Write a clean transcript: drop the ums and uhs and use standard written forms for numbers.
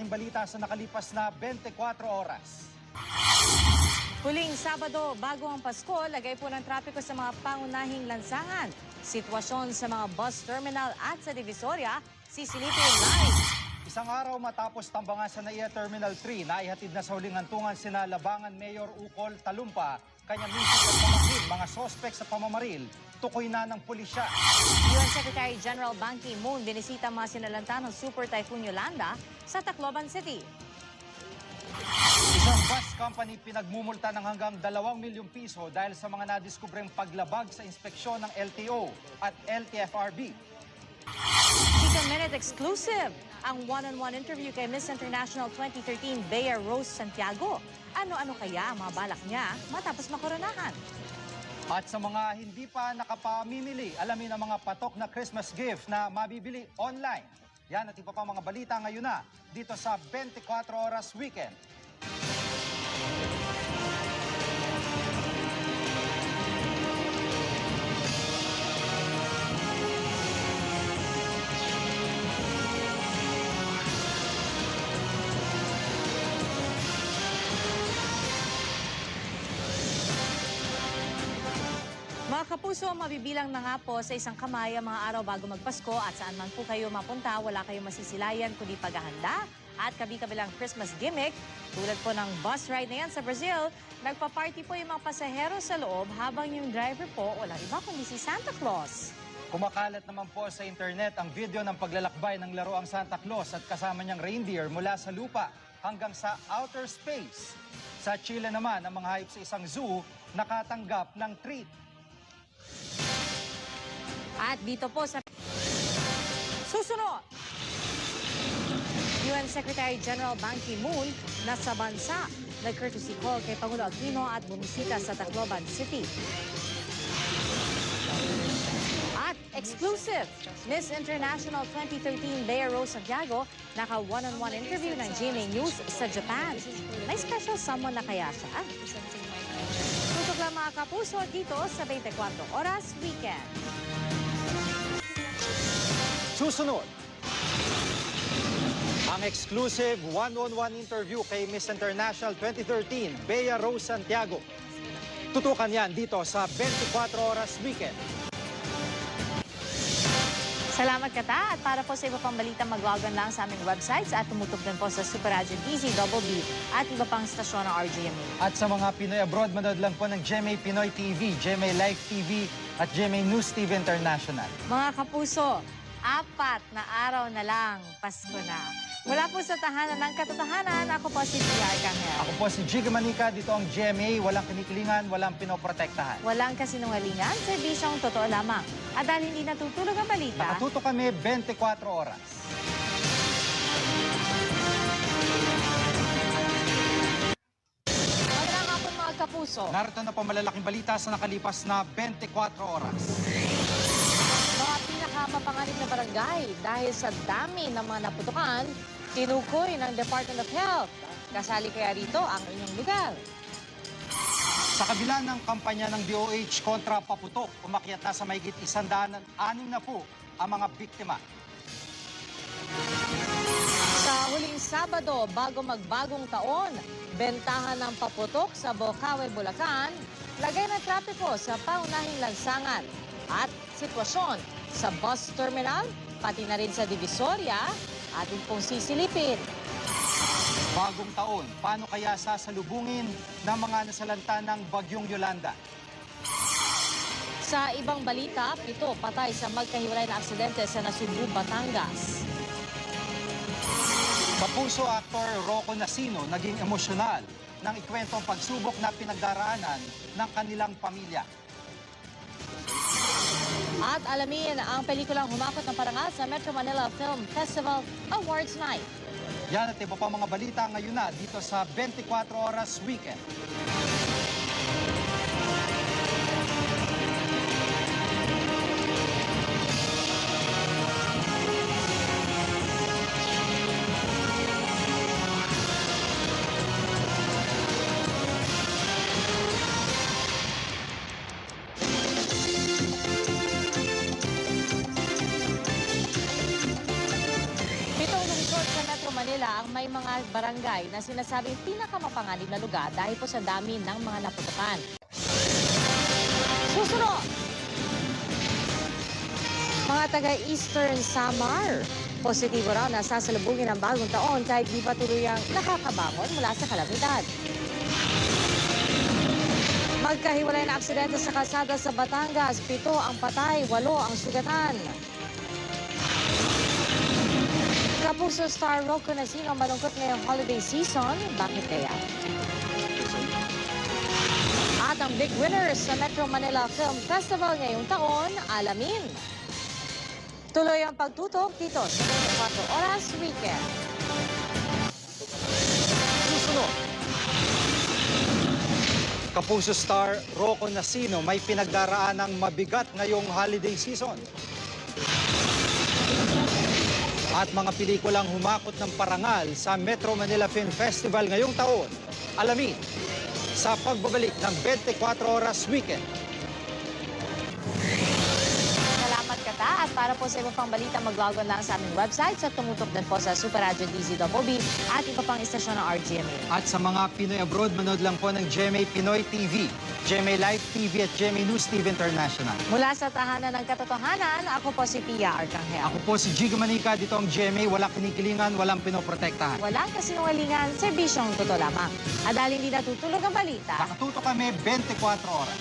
pinakamalaking balita sa nakalipas na 24 oras. Huling Sabado, bago ang Pasko, lagay po ng trapiko sa mga pangunahing lansangan. Sitwasyon sa mga bus terminal at sa Divisoria, sisilipin live. Isang araw matapos tambangan sa NAIA Terminal 3, naihatid na sa huling hantungan sina Labangan Mayor Ukol Talumpa, kanya misis at pamangkin, mga sospek sa pamamaril, tukoy na ng pulisya. UN Secretary General Ban Ki-moon binisita mga sinalanta ng Super Typhoon Yolanda sa Tacloban City. Isang bus company pinagmumulta ng hanggang 2 milyong piso dahil sa mga nadiskubreng paglabag sa inspeksyon ng LTO at LTFRB. Chika Minute exclusive, ang one-on-one interview kay Miss International 2013 Bea Rose Santiago. Ano-ano kaya ang mga balak niya matapos makoronahan? At sa mga hindi pa nakapamimili, alamin ang mga patok na Christmas gift na mabibili online. Yan at iba pa mga balita ngayon na dito sa 24 Oras Weekend. Mga kapuso, mabibilang na nga po sa isang kamay ang mga araw bago magpasko at saan man po kayo mapunta, wala kayong masisilayan kundi paghahanda at kabi-kabilang Christmas gimmick. Tulad po ng bus ride na yan sa Brazil, nagpa-party po yung mga pasahero sa loob habang yung driver po walang iba kundi si Santa Claus. Kumakalat naman po sa internet ang video ng paglalakbay ng laruang Santa Claus at kasama niyang reindeer mula sa lupa hanggang sa outer space. Sa Chile naman, ang mga hayop sa isang zoo nakatanggap ng treat. At dito po sa susunod, UN Secretary General Ban Ki-moon nasa bansa, nag-courtesy call kay Pangulo Aquino at bumisita sa Tacloban City. At exclusive, Miss International 2013 Bea Rose Santiago naka one-on-one interview ng GMA News sa Japan. May special someone na kaya siya? Tutok lang mga kapuso dito sa 24 Oras Weekend. Susunod, ang exclusive one-on-one interview kay Miss International 2013 Bea Rose Santiago. Tutukan yan dito sa 24 Oras Weekend. Salamat Kata, at para po sa iba pang balita mag-log on lang sa aming websites at tumutok din po sa Super Radio DZBB at iba pang stasyon ng RGMA. At sa mga Pinoy abroad, manood lang po ng GMA Pinoy TV, GMA Live TV at GMA News TV International. Mga kapuso, 4 na araw na lang, Pasko na. Mula po sa tahanan ng katotohanan, ako po si Tia Arcangel. Ako po si Jigga Manica, dito ang GMA, walang kinikilingan, walang pinoprotektahan. Walang kasinungalingan, serbisyong totoo lamang. At dahil hindi natutulog ang balita, Nakatuto kami 24 oras. magandang hapon mga kapuso. Narito na po malalaking balita sa nakalipas na 24 oras. Mga pinakamapanganib na barangay dahil sa dami ng mga naputukan, tinukoy ng Department of Health. Kasali kaya rito ang inyong lugar. Sa kabila ng kampanya ng DOH kontra paputok, umakyat na sa mahigit 106 na po ang mga biktima. Sa huling Sabado, bago magbagong taon, bentahan ng paputok sa Bocaue, Bulacan, lagay ng trapiko sa paunahing lansangan at sitwasyon sa bus terminal, pati na rin sa Divisoria, atin pong sisilipin. Bagong taon, paano kaya sasalubungin ng mga nasalanta ng Bagyong Yolanda? Sa ibang balita, 7 patay sa magkahiwalay na aksidente sa Nasugbu, Batangas. Kapuso actor Rocco Nasino naging emosyonal ng ikwentong pagsubok na pinagdaraanan ng kanilang pamilya. At alamin ang pelikulang humakot ng parangal sa Metro Manila Film Festival Awards Night. Yan at iba pa mga balita ngayon na dito sa 24 Oras Weekend. Pitong lungsod sa Metro Manila ang may mga barangay na sinasabing pinakamapanganib na lugar dahil po sa dami ng mga naputukan. Susunod! Mga taga-Eastern Samar. Positibo raw na sasalubungin ang bagong taon kahit di pa tuluyang nakakabangon mula sa kalamidad. Magkahiwalay na aksidente sa kalsada sa Batangas. 7 ang patay, 8 ang sugatan. Kapuso star Rocco Nasino malungkot ngayong holiday season. Bakit kaya? At ang big winners sa Metro Manila Film Festival ngayong taon, alamin. Tuloy ang pagtutok dito sa 24 Oras Weekend. Susunod. Kapuso star Rocco Nasino may pinagdaraanang mabigat ngayong holiday season. At mga pelikulang humakot ng parangal sa Metro Manila Film Festival ngayong taon. Alamin sa pagbabalik ng 24 Oras Weekend. Salamat Kata at para po sa iba pang balita mag-log on lang sa aming website sa tumutok din po sa Super Radio DZWB at iba pang istasyon ng RGMA. At sa mga Pinoy abroad, manood lang po ng GMA Pinoy TV, GMA Live TV at GMA News TV International. Mula sa tahanan ng katotohanan, ako po si Pia Arcangel. Ako po si Gigo Manica, dito ang GMA, walang kinikilingan, walang pinoprotektahan. Walang kasinungalingan, serbisyong totoo lamang. At dahil hindi natutulog ang balita, Nakatuto kami 24 oras.